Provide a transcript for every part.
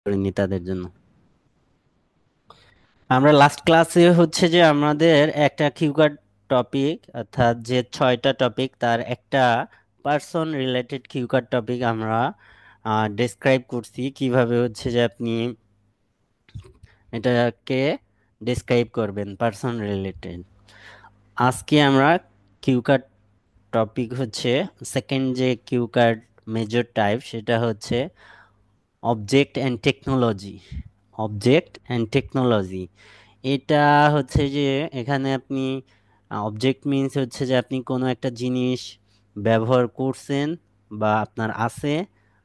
করিনি তাদের জন্য। আমরা লাস্ট ক্লাসে হচ্ছে যে আমাদের একটা কিউকার্ড টপিক, অর্থাৎ যে 6টা টপিক তার একটা পার্সন রিলেটেড কিউকার্ড টপিক আমরা ডেসক্রাইব করছি, কিভাবে হচ্ছে যে আপনি এটাকে ডেসক্রাইব করবেন পার্সন রিলেটেড। আজকে আমরা কিউকার্ড টপিক হচ্ছে সেকেন্ড যে কিউকার্ড মেজর টাইপ, সেটা হচ্ছে object and technology. Object and technology এটা হচ্ছে যে এখানে আপনি অবজেক্ট মিনস হচ্ছে যে আপনি কোনো একটা জিনিস ব্যবহার করছেন বা আপনার আছে,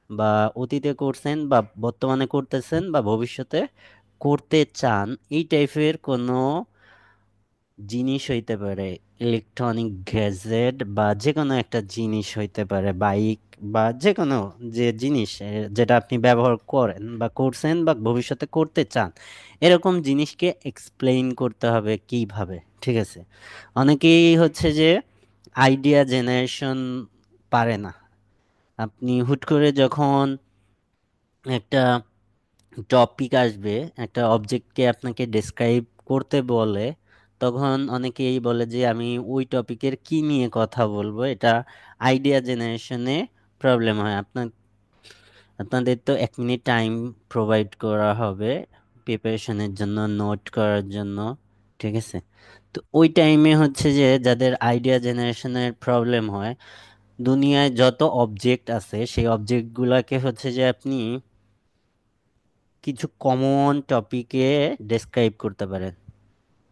বা অতীতে করছেন বা বর্তমানে করতেছেন বা ভবিষ্যতে করতে চান, এই টাইপের কোনো জিনিস হইতে পারে। ইলেকট্রনিক গ্যাজেট বা যে কোনো একটা জিনিস হইতে পারে, বাইক বা যে কোনো যে জিনিস যেটা আপনি ব্যবহার করেন বা করছেন বা ভবিষ্যতে করতে চান, এরকম জিনিসকে এক্সপ্লেইন করতে হবে কিভাবে। ঠিক আছে, অনেকেই হচ্ছে যে আইডিয়া জেনারেশন পারে না। আপনি হুট করে যখন একটা টপিক আসবে, একটা অবজেক্টকে আপনাকে ডেসক্রাইব করতে বলে, তখন অনেকেই বলে যে আমি ওই টপিকের কি নিয়ে কথা বলবো, এটা আইডিয়া জেনারেশনে প্রবলেম হয়। আপনাদের তো 1 মিনিট টাইম প্রোভাইড করা হবে প্রিপারেশনের জন্য, নোট করার জন্য। ঠিক আছে, তো ওই টাইমে হচ্ছে যে যাদের আইডিয়া জেনারেশনের প্রবলেম হয়, দুনিয়ায় যত অবজেক্ট আছে সেই অবজেক্টগুলোকে হচ্ছে যে আপনি কিছু কমন টপিকে ডেসক্রাইব করতে পারেন।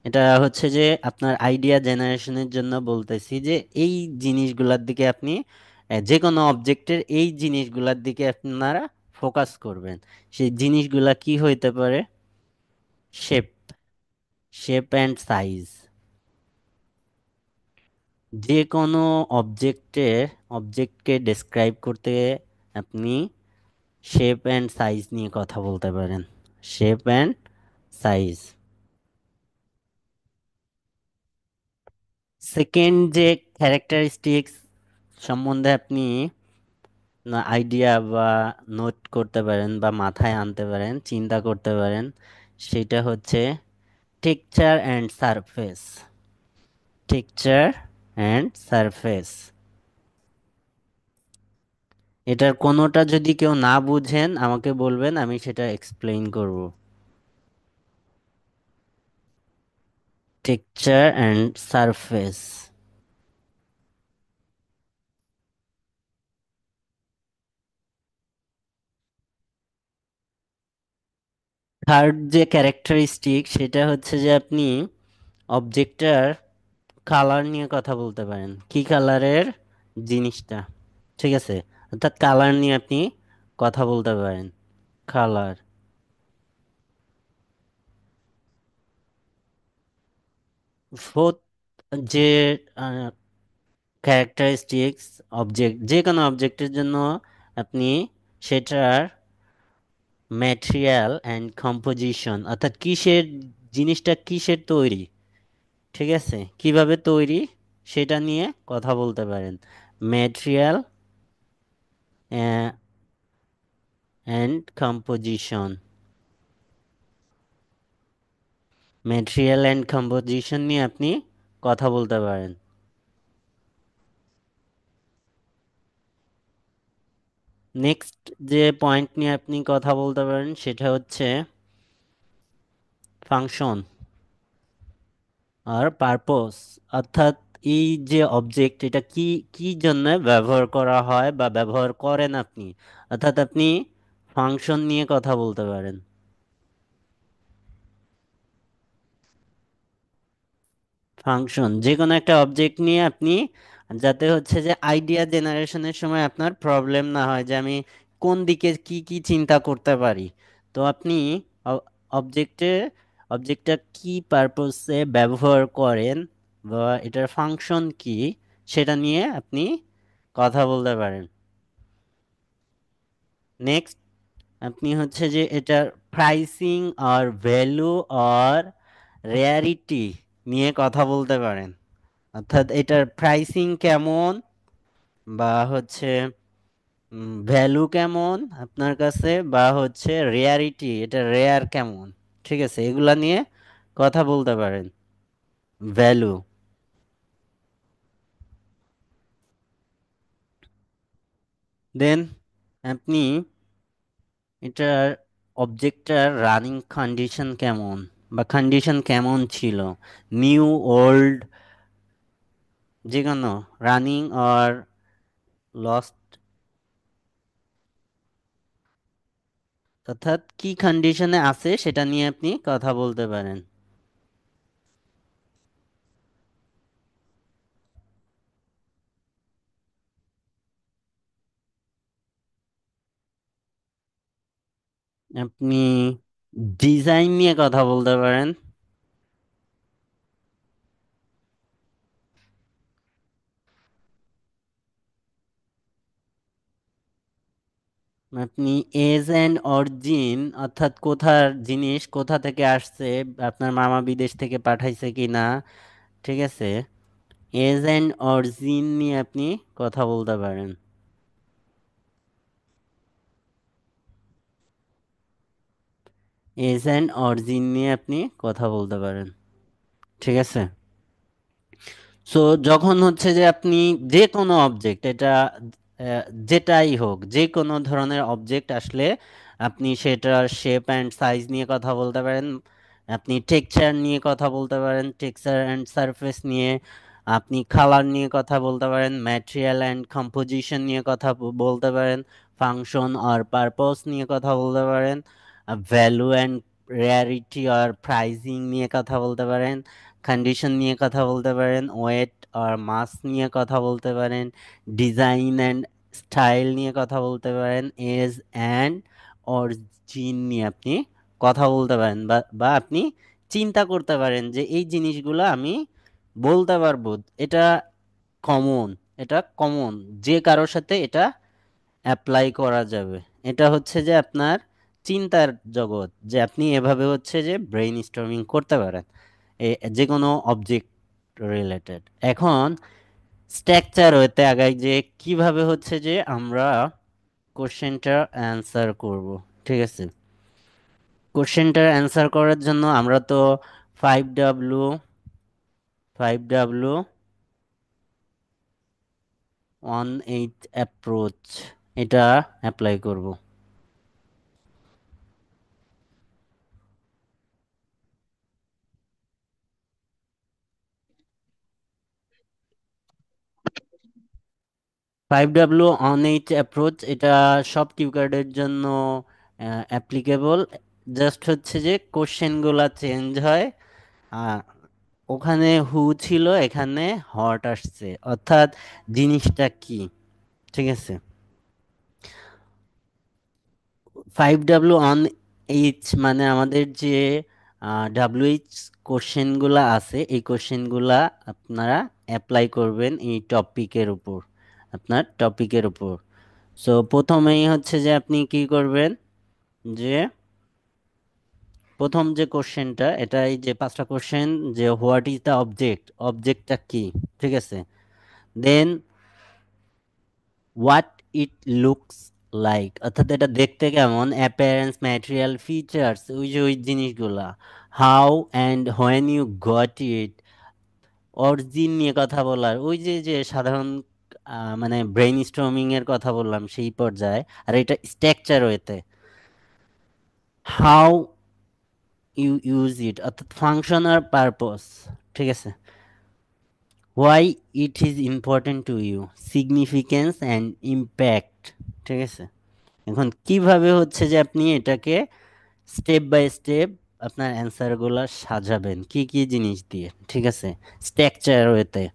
এটা হচ্ছে যে আপনার আইডিয়া জেনারেশনের জন্য বলতেছি যে এই জিনিসগুলোর দিকে আপনি যে কোনো অবজেক্টের এই জিনিসগুলোর দিকে আপনারা ফোকাস করবেন। সেই জিনিসগুলা কি হইতে পারে? Shape, shape and size. যে কোনো অবজেক্টকে ডেসক্রাইব করতে আপনি শেপ অ্যান্ড সাইজ নিয়ে কথা বলতে পারেন। Shape and size. সেকেন্ড যে ক্যারেক্টারিস্টিক্স সম্বন্ধে আপনি আইডিয়া বা নোট করতে পারেন বা মাথায় আনতে পারেন, চিন্তা করতে পারেন, সেটা হচ্ছে texture and surface. Texture and surface, এটার কোনোটা যদি কেউ না বুঝেন আমাকে বলবেন, আমি সেটা এক্সপ্লেইন করব। Texture and surface. থার্ড যে ক্যারেক্টারিস্টিক, সেটা হচ্ছে যে আপনি অবজেক্টটার কালার নিয়ে কথা বলতে পারেন, কি কালারের জিনিসটা। ঠিক আছে, অর্থাৎ কালার নিয়ে আপনি কথা বলতে পারেন। কালার। ফোর্থ যে ক্যারেক্টারিস্টিক্স, অবজেক্ট, যে কোনো অবজেক্টের জন্য আপনি সেটার ম্যাটেরিয়াল অ্যান্ড কম্পোজিশন, অর্থাৎ কিসের, জিনিসটা কিসের তৈরি, ঠিক আছে, কিভাবে তৈরি, সেটা নিয়ে কথা বলতে পারেন। Material and composition. Material and composition নিয়ে আপনি কথা বলতে পারেন। নেক্সট যে পয়েন্ট নিয়ে আপনি কথা বলতে পারেন সেটা হচ্ছে ফাংশন আর পারপোজ, অর্থাৎ এই যে অবজেক্ট, এটা কি কি জন্য ব্যবহার করা হয় বা ব্যবহার করেন আপনি, অর্থাৎ আপনি ফাংশন নিয়ে কথা বলতে পারেন। ফাংশন, যে কোনো একটা অবজেক্ট নিয়ে আপনি, যাতে হচ্ছে যে আইডিয়া জেনারেশনের সময় আপনার প্রবলেম না হয় যে আমি কোন দিকে কি কি চিন্তা করতে পারি, তো আপনি অবজেক্টে অবজেক্টটা কি পারপসে ব্যবহার করেন বা এটার ফাংশন কি, সেটা নিয়ে আপনি কথা বলতে পারেন। নেক্সট, আপনি হচ্ছে যে এটার প্রাইসিং আর ভ্যালু আর রেয়ারিটি নিয়ে কথা বলতে পারেন, অর্থাৎ এটার প্রাইসিং কেমন, বা হচ্ছে ভ্যালু কেমন আপনার কাছে, বা হচ্ছে রেয়ারিটি, এটা রেয়ার কেমন, ঠিক আছে, এগুলা নিয়ে কথা বলতে পারেন। ভ্যালু। দেন আপনি এটার অবজেক্টটার রানিং কন্ডিশন কেমন, বা কন্ডিশন কেমন ছিল, নিউ, ওল্ড, যে কোনো, রানিং আর লস্ট, অর্থাৎ কি কন্ডিশনে আছে সেটা নিয়ে আপনি কথা বলতে পারেন। আপনি ডিজাইন নিয়ে কথা বলতে পারেন। আপনি এজ অ্যান্ড অরিজিন, অর্থাৎ কোথার জিনিস কোথা থেকে আসছে, আপনার মামা বিদেশ থেকে পাঠাইছে কি না, ঠিক আছে, এজ অ্যান্ড অরিজিন নিয়ে আপনি কথা বলতে পারেন। এজ অ্যান্ড অরিজিন নিয়ে আপনি কথা বলতে পারেন, ঠিক আছে। সো যখন হচ্ছে যে আপনি যে কোনো অবজেক্ট, এটা যেটাই হোক, যে কোনো ধরনের অবজেক্ট আসলে আপনি সেটার শেপ অ্যান্ড সাইজ নিয়ে কথা বলতে পারেন। আপনি টেক্সচার নিয়ে কথা বলতে পারেন, টেক্সচার অ্যান্ড সারফেস নিয়ে। আপনি কালার নিয়ে কথা বলতে পারেন, ম্যাটেরিয়াল অ্যান্ড কম্পোজিশন নিয়ে কথা বলতে পারেন, ফাংশন আর পারপস নিয়ে কথা বলতে পারেন, ভ্যালু অ্যান্ড রেয়ারিটি আর প্রাইজিং নিয়ে কথা বলতে পারেন, কন্ডিশন নিয়ে কথা বলতে পারেন, ওয়েট আর মাস নিয়ে কথা বলতে পারেন, ডিজাইন অ্যান্ড স্টাইল নিয়ে কথা বলতে পারেন, এজ অ্যান্ড অরিজিন নিয়ে আপনি কথা বলতে পারেন, বা বা আপনি চিন্তা করতে পারেন যে এই জিনিসগুলো আমি বলতে পারবো, এটা কমন, এটা কমন, যে কারোর সাথে এটা অ্যাপ্লাই করা যাবে। এটা হচ্ছে যে আপনার চিন্তার জগৎ, যে আপনি এভাবে হচ্ছে যে ব্রেইন স্টর্মিং করতে পারেন যে কোনো অবজেক্ট রিলেটেড। এখন স্ট্রাকচার হতে আগাই যে কিভাবে হচ্ছে যে আমরা কোশ্চেনটা অ্যান্সার করব, ঠিক আছে। কোশ্চেনটার অ্যান্সার করার জন্য আমরা তো 5W অন এইট অ্যাপ্রোচ এটা অ্যাপ্লাই করব। 5W18 অ্যাপ্রোচ এটা সব কিউ কার্ডের জন্য অ্যাপ্লিকেবল। জাস্ট হচ্ছে যে কোশ্চেনগুলা চেঞ্জ হয়। আহ, ওখানে হু ছিল, এখানে হট আসছে, অর্থাৎ জিনিসটা কি, ঠিক আছে। 5W18 মানে আমাদের যে WH কোশ্চেনগুলা আছে, এই কোশ্চেনগুলা আপনারা অ্যাপ্লাই করবেন এই টপিকের উপর, আপনার টপিকের উপর। সো প্রথমেই হচ্ছে যে আপনি কি করবেন, যে প্রথম যে কোশ্চেনটা, এটা এই যে পাঁচটা কোশ্চেন, যে হোয়াট ইজ দ্য অবজেক্ট, অবজেক্টটা কি, ঠিক আছে। দেন হোয়াট ইট লুকস লাইক, অর্থাৎ এটা দেখতে কেমন, অ্যাপিয়ারেন্স, ম্যাটেরিয়াল, ফিচার্স, ওই যে ওই জিনিসগুলা। How and when you got it, origin নিয়ে কথা বলার, ওই যে যে সাধারণ মানে ব্রেইন স্টর্মিং এর কথা বললাম সেই পর্যায়ে। আর এটা স্ট্রাকচার ওয়েতে, হাউ ইউ ইউজ ইট, অর্থাৎ ফাংশন আর পারপস, ঠিক আছে। Why it is important to you, significance and impact, ঠিক আছে। এখন কিভাবে হচ্ছে যে আপনি এটাকে স্টেপ বাই স্টেপ আপনার অ্যান্সারগুলো সাজাবেন, কি কি জিনিস দিয়ে, ঠিক আছে, স্ট্রাকচার ওয়েতে।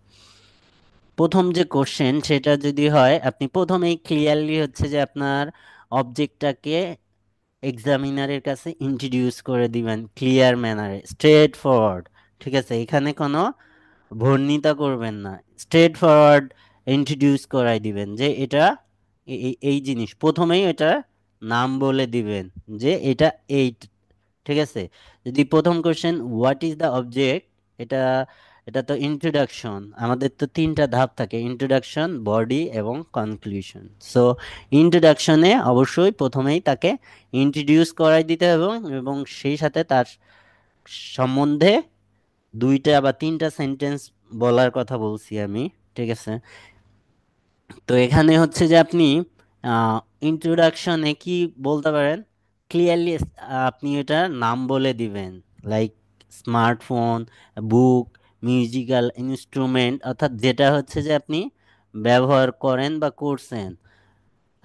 প্রথম যে কোশ্চেন সেটা যদি হয়, আপনি প্রথমেই ক্লিয়ারলি হচ্ছে যে আপনার অবজেক্টটাকে এক্সামিনারের কাছে ইন্ট্রোডিউস করে দিবেন ক্লিয়ার ম্যানারে, স্ট্রেট ফরওয়ার্ড, ঠিক আছে। এখানে কোনো ভর্ণিতা করবেন না, স্ট্রেট ফরওয়ার্ড ইন্ট্রোডিউস করাই দিবেন যে এটা এই জিনিস, প্রথমেই এটা নাম বলে দিবেন যে এটা এই, ঠিক আছে। যদি প্রথম question what is the object, এটা এটা তো ইন্ট্রোডাকশন, আমাদের তো তিনটা ধাপ থাকে: ইন্ট্রোডাকশন, বডি এবং কনক্লুশন। সো ইন্ট্রোডাকশনে অবশ্যই প্রথমেই তাকে ইন্ট্রোডিউস করাই দিতে হবে, এবং এবং সেই সাথে তার সম্বন্ধে দুইটা বা তিনটা সেন্টেন্স বলার কথা বলছি আমি। ঠিক আছে, তো এখানে হচ্ছে যে আপনি ইন্ট্রোডাকশনে কি বলতে পারেন, ক্লিয়ারলি আপনি এটার নাম বলে দিবেন, লাইক স্মার্টফোন, বুক, মিউজিক্যাল ইনস্ট্রুমেন্ট, অর্থাৎ যেটা হচ্ছে যে আপনি ব্যবহার করেন বা করছেন,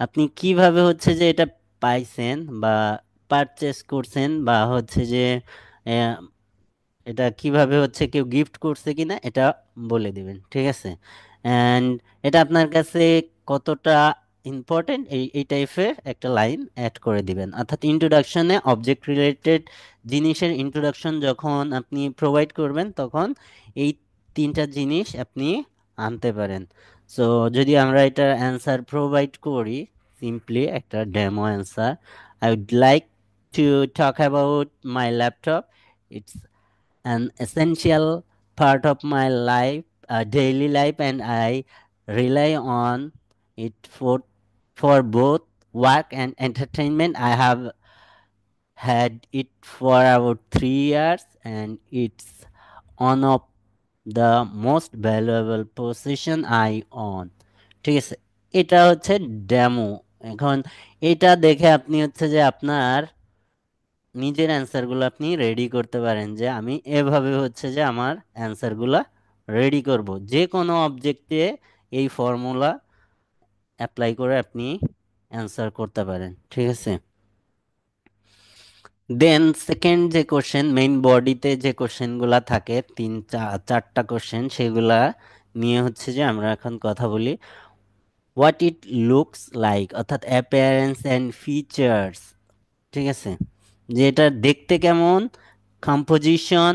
আপনি কিভাবে হচ্ছে যে এটা পাইছেন বা পারচেস করছেন, বা হচ্ছে যে এটা কিভাবে হচ্ছে কেউ গিফট করছে কিনা এটা বলে দিবেন। ঠিক আছে, অ্যান্ড এটা আপনার কাছে কতটা ইম্পর্টেন্ট, এই টাইপের একটা লাইন অ্যাড করে দিবেন। অর্থাৎ ইন্ট্রোডাকশনে অবজেক্ট রিলেটেড জিনিসের ইন্ট্রোডাকশন যখন আপনি প্রোভাইড করবেন, তখন এই তিনটা জিনিস আপনি আনতে পারেন। সো যদি আমরা এটা অ্যান্সার প্রোভাইড করি, সিম্পলি একটা demo answer, I would like to talk about my laptop. It's an essential part of my life, daily life, and I rely on it for both work and entertainment. I have had it for about 3 years, and it's one of the most valuable possession I own. ঠিক আছে, এটা হচ্ছে demo. এখন এটা দেখে আপনি হচ্ছে যে আপনার নিজের অ্যান্সারগুলো আপনি রেডি করতে পারেন, যে আমি এভাবে হচ্ছে যে আমার অ্যান্সারগুলো রেডি করব, যে কোনো অবজেক্টে এই ফর্মুলা অ্যাপ্লাই করে আপনি অ্যান্সার করতে পারেন। ঠিক আছে, দেন সেকেন্ড যে কোশ্চেন, মেইন বডিতে যে কোশ্চেনগুলা থাকে, চারটা কোশ্চেন, সেগুলা নিয়ে হচ্ছে যে আমরা এখন কথা বলি। হোয়াট ইট লুকস লাইক, অর্থাৎ অ্যাপিয়ারেন্স অ্যান্ড ফিচার্স। ঠিক আছে, যে এটা দেখতে কেমন, composition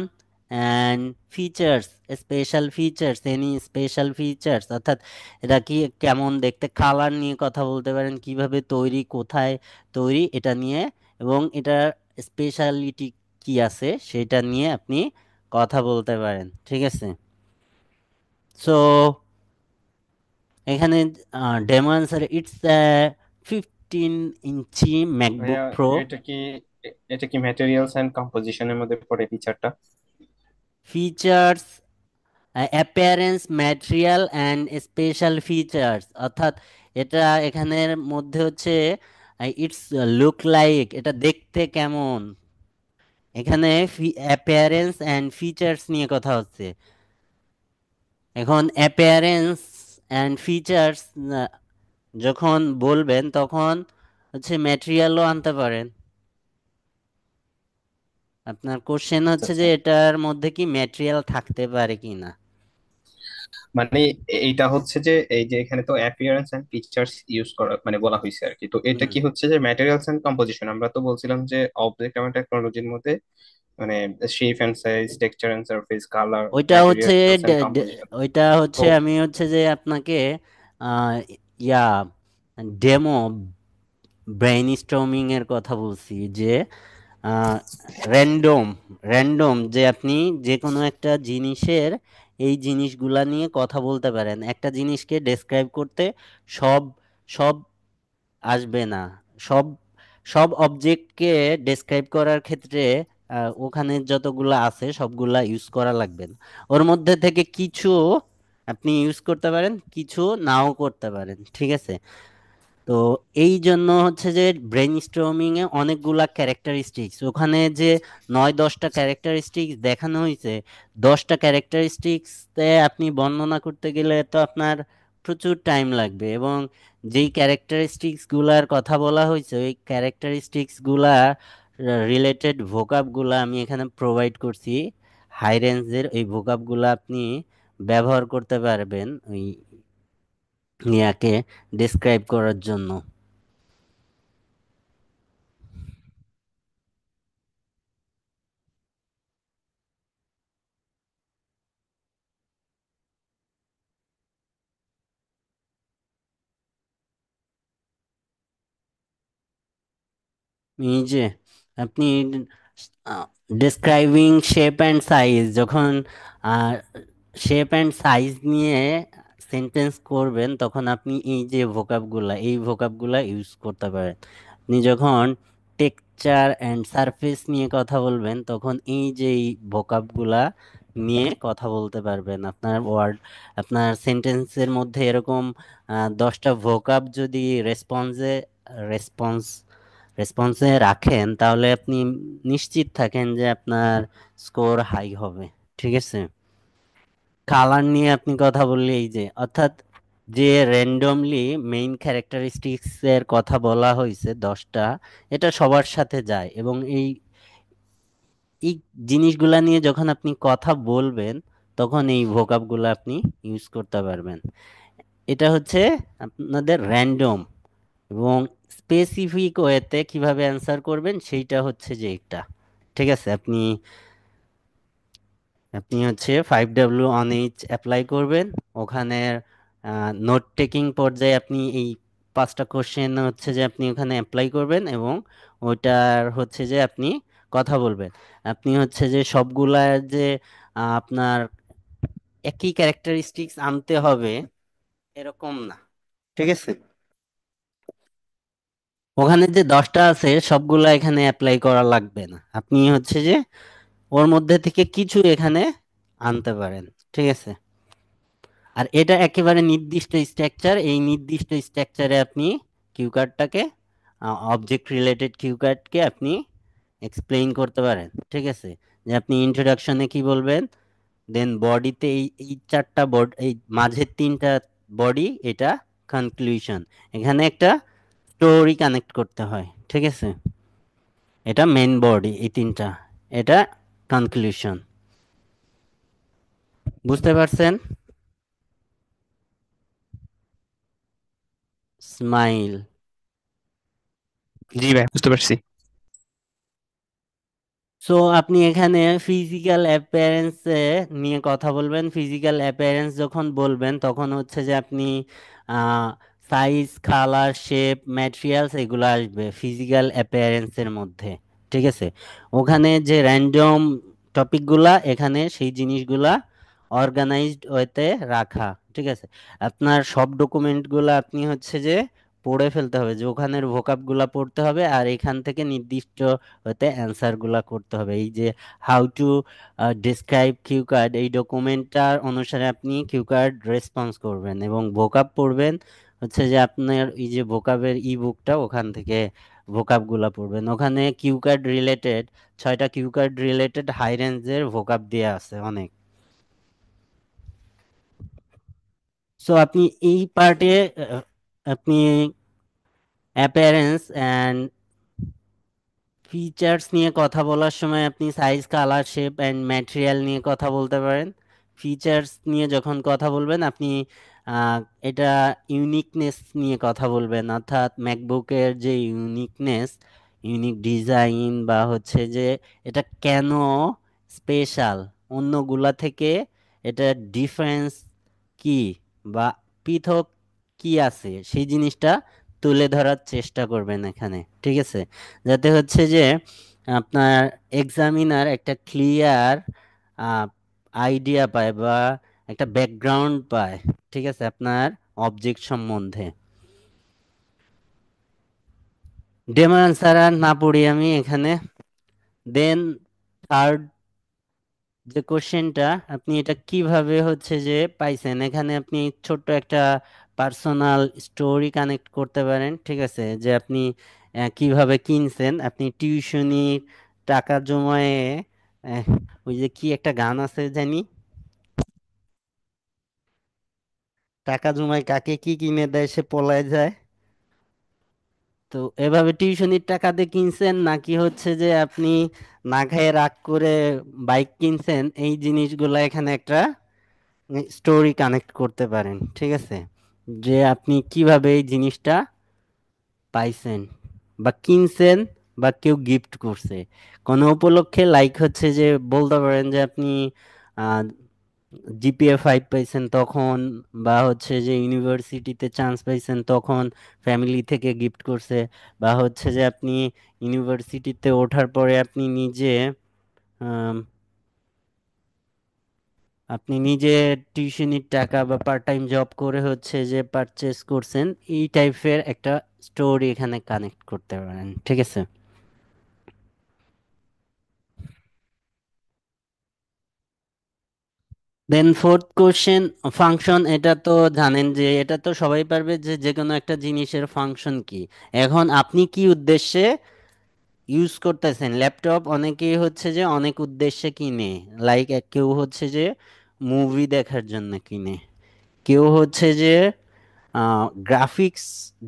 and features, special features, any special features, অর্থাৎ এটা কি কেমন দেখতে, কালার নিয়ে কথা বলতে পারেন, কিভাবে তৈরি, কোথায় তৈরি এটা নিয়ে, এবং এটার স্পেশালিটি কি আছে সেটা নিয়ে আপনি কথা বলতে পারেন। ঠিক আছে, সো এখানে demo answer, it's 15 inch MacBook ভাইয়া, প্রো। এটা কি এটা কি ম্যাটেরিয়ালস এন্ড কম্পোজিশনের মধ্যে পড়ে ফিচারটা? Features, appearance, material and special features, অর্থাৎ এটা এখানের মধ্যে হচ্ছে ইটস লুক লাইক, এটা দেখতে কেমন। এখানে অ্যাপিয়ারেন্স অ্যান্ড ফিচার্স নিয়ে কথা হচ্ছে। এখন অ্যাপিয়ারেন্স অ্যান্ড ফিচার্স যখন বলবেন, তখন হচ্ছে ম্যাটেরিয়ালও আনতে পারেন। আপনার কোশ্চেন আচ্ছা হচ্ছে আচ্ছা। যে এটার মধ্যে কি ম্যাটেরিয়াল থাকতে পারে কি না। মানে এইটা হচ্ছে যে এই যে এখানে তো অ্যাপিয়ারেন্স এন্ড ফিচার্স ইউজ করা মানে বলা হয়েছে আর কি, তো এটা হুম, কি হচ্ছে যে ম্যাটেরিয়ালস এন্ড কম্পোজিশন? আমরা তো বলছিলাম যে অবজেক্ট এবং টেকনোলজির মধ্যে মানে shape and size, texture and surface, colour, ওইটা হচ্ছে ম্যাটেরিয়ালস এন্ড কম্পোজিশন। ওইটা তো হচ্ছে আমি হচ্ছে যে আপনাকে আহ, ইয়া ডেমো ব্রেইন স্টর্মিং এর কথা বলছি, যে র্যান্ডম র্যান্ডম যে আপনি যে কোনো একটা জিনিসের এই জিনিসগুলা নিয়ে কথা বলতে পারেন, একটা জিনিসকে ডেসক্রাইব করতে সব সব আসবে না, সব সব অবজেক্টকে ডেসক্রাইব করার ক্ষেত্রে ওখানে যতগুলা আছে সবগুলা ইউজ করা লাগবে না। ওর মধ্যে থেকে কিছু আপনি ইউজ করতে পারেন, কিছু নাও করতে পারেন। ঠিক আছে, তো এই জন্য হচ্ছে যে ব্রেন স্টর্মিং এ অনেকগুলা ক্যারেক্টারিস্টিক্স, ওখানে যে 9-10টা ক্যারেক্টারিস্টিক্স দেখানো হয়েছে, 10টা ক্যারেক্টারিস্টিক্স আপনি বর্ণনা করতে গেলে তো আপনার প্রচুর টাইম লাগবে, এবং যেই ক্যারেক্টারিস্টিক্স গুলার কথা বলা হয়েছে ওই ক্যারেক্টারিস্টিক্স গুলা রিলেটেড ভোকাব গুলা আমি এখানে প্রোভাইড করছি। হাই রেঞ্জের এই ভোকাব গুলা আপনি ব্যবহার করতে পারবেন ওই ইয়াকে ডিসক্রাইব করার জন্য। এই যে আপনি ডিসক্রাইবিং শেপ অ্যান্ড সাইজ, যখন শেপ অ্যান্ড সাইজ নিয়ে সেন্টেন্স করবেন, তখন আপনি এই ভোকাবগুলা ইউজ করতে পারেন। আপনি যখন টেক্সচার অ্যান্ড সারফেস নিয়ে কথা বলবেন, তখন এই ভোকাবগুলা নিয়ে কথা বলতে পারবেন। আপনার সেন্টেন্সের মধ্যে এরকম 10টা ভোকাব যদি রেসপন্স রেসপন্সে রাখেন, তাহলে আপনি নিশ্চিত থাকেন যে আপনার স্কোর হাই হবে। ঠিক আছে। কালার নিয়ে আপনি কথা বললে, এই যে অর্থাৎ যে র্যান্ডমলি মেইন ক্যারেক্টারিস্টিক্স এর কথা বলা হয়েছে 10টা, এটা সবার সাথে যায়, এবং এই জিনিসগুলা নিয়ে যখন আপনি কথা বলবেন, তখন এই ভোকাবগুলো আপনি ইউজ করতে পারবেন। এটা হচ্ছে আপনাদের র্যান্ডম। এবং স্পেসিফিক ওয়েতে কিভাবে অ্যান্সার করবেন সেইটা হচ্ছে যে এটা। ঠিক আছে। আপনি আপনি হচ্ছে 5W on H অ্যাপ্লাই করবেন। ওখানে নোট টেকিং পর্যায়ে আপনি এই 5টা কোশ্চেন হচ্ছে যে আপনি ওখানে অ্যাপ্লাই করবেন, এবং ওইটার হচ্ছে যে আপনি কথা বলবেন। আপনি হচ্ছে যে সবগুলা যে আপনার একই ক্যারেক্টারিস্টিক্স আনতে হবে এরকম না। ঠিক আছে। ওখানে যে 10টা আছে সবগুলা এখানে অ্যাপ্লাই করা লাগবে না। আপনি হচ্ছে যে ওর মধ্যে থেকে কিছু এখানে আনতে পারেন। ঠিক আছে। আর এটা একেবারে নির্দিষ্ট স্ট্রাকচার, এই নির্দিষ্ট স্ট্রাকচারে আপনি কিউ কার্ডটাকে, অবজেক্ট রিলেটেড কিউ কার্ডকে আপনি এক্সপ্লেইন করতে পারেন। ঠিক আছে। যে আপনি ইন্ট্রোডাকশনে কি বলবেন, দেন বডিতে এই এই চারটা বড এই মাঝের তিনটা বডি, এটা কনক্লুশন। এখানে একটা স্টোরি কানেক্ট করতে হয়। ঠিক আছে। এটা মেন বডি, এই তিনটা, এটা কনক্লুশন। বুঝতে পারছেন? স্মাইল। জি ভাই, বুঝতে পারছি। সো আপনি এখানে ফিজিক্যাল অ্যাপিয়ারেন্স নিয়ে কথা বলবেন। ফিজিক্যাল অ্যাপিয়ারেন্স যখন বলবেন, তখন হচ্ছে যে আপনি সাইজ, কালার, শেপ, ম্যাটেরিয়ালস এগুলো আসবে ফিজিক্যাল অ্যাপিয়ারেন্সের মধ্যে। ঠিক আছে। ওখানে যে র্যান্ডম টপিকগুলা, এখানে সেই জিনিসগুলা অর্গানাইজড ওয়েতে রাখা। ঠিক আছে। আপনার সব ডকুমেন্টগুলো আপনি হচ্ছে যে পড়ে ফেলতে হবে, যে ওখানের ভোকাবগুলা পড়তে হবে, আর এখান থেকে নির্দিষ্ট ওতে অ্যান্সার গুলা করতে হবে। এই যে how to describe cue card, এই ডকুমেন্টটার অনুসারে আপনি কিউ কার্ড রেসপন্স করবেন, এবং ভোকাব পড়বেন হচ্ছে যে আপনার এই যে ভোকাবের ই বুকটা, ওখান থেকে ভোকাব গুলা পড়বেন। ওখানে কিউ কার্ড রিলেটেড 6টা কিউ কার্ড রিলেটেড হাই রেঞ্জের ভোকাব দেয়া আছে অনেক। সো আপনি এই পার্টে আপনি অ্যাপিয়ারেন্স অ্যান্ড ফিচার্স নিয়ে কথা বলার সময় আপনি size, colour, shape and material নিয়ে কথা বলতে পারেন। ফিচার্স নিয়ে যখন কথা বলবেন, আপনি আহ, এটা ইউনিকনেস নিয়ে কথা বলবেন, অর্থাৎ ম্যাকবুকের যে ইউনিকনেস, ইউনিক ডিজাইন, বা হচ্ছে যে এটা কেন স্পেশাল অন্যগুলা থেকে, এটা ডিফারেন্স কি, বা পৃথক কি আছে, সেই জিনিসটা তুলে ধরার চেষ্টা করবেন এখানে। ঠিক আছে। যাতে হচ্ছে যে আপনার এক্সামিনার একটা ক্লিয়ার আইডিয়া পায়, বা একটা ব্যাকগ্রাউন্ড পায়। ঠিক আছে। আপনার অবজেক্ট সম্বন্ধে। ডেমো অ্যান্সার আর না পড়ি আমি এখানে। দেন থার্ড যে কোশ্চেনটা, আপনি এটা কিভাবে হচ্ছে যে পাইছেন, এখানে আপনি ছোট্ট একটা পার্সোনাল স্টোরি কানেক্ট করতে পারেন। ঠিক আছে। যে আপনি কিভাবে কিনছেন, আপনি টিউশনি টাকা জমায়ে, আহ, ওই যে কি একটা গান আছে জানি, টাকা জমায় কাকে কি কিনে দেয় সে পলায় যায়। তো এভাবে টিউশনির টাকা দিয়ে কিনছেন, নাকি হচ্ছে যে আপনি না খায় রাগ করে বাইক কিনছেন, এই জিনিসগুলো এখানে একটা স্টোরি কানেক্ট করতে পারেন। ঠিক আছে। যে আপনি কিভাবে এই জিনিসটা পাইছেন, বা কিনছেন, বা কেউ গিফট করছে কোনো উপলক্ষে, লাইক হচ্ছে যে বলতে পারেন যে আপনি জিপিএ 5 পাইছেন তখন, বা হচ্ছে যে ইউনিভার্সিটিতে চান্স পাইছেন তখন ফ্যামিলি থেকে গিফট করছে, বা হচ্ছে যে আপনি ইউনিভার্সিটিতে ওঠার পরে আপনি নিজে আপনি নিজে টিউশনির টাকা বা পার্ট টাইম জব করে হচ্ছে যে পারচেস করছেন, এই টাইপের একটা স্টোরি এখানে কানেক্ট করতে পারেন, ঠিক আছে। দেন ফোর্থ কোশ্চেন, ফাংশন। এটা তো জানেন যে এটা তো সবাই পারবে যে যে কোনো একটা জিনিসের ফাংশন কি। এখন আপনি কি উদ্দেশ্যে ইউজ করতেছেন ল্যাপটপ? অনেকেই হচ্ছে যে অনেক উদ্দেশ্যে কিনে, লাইক কেউ হচ্ছে যে মুভি দেখার জন্য কিনে, কেউ হচ্ছে যে গ্রাফিক্স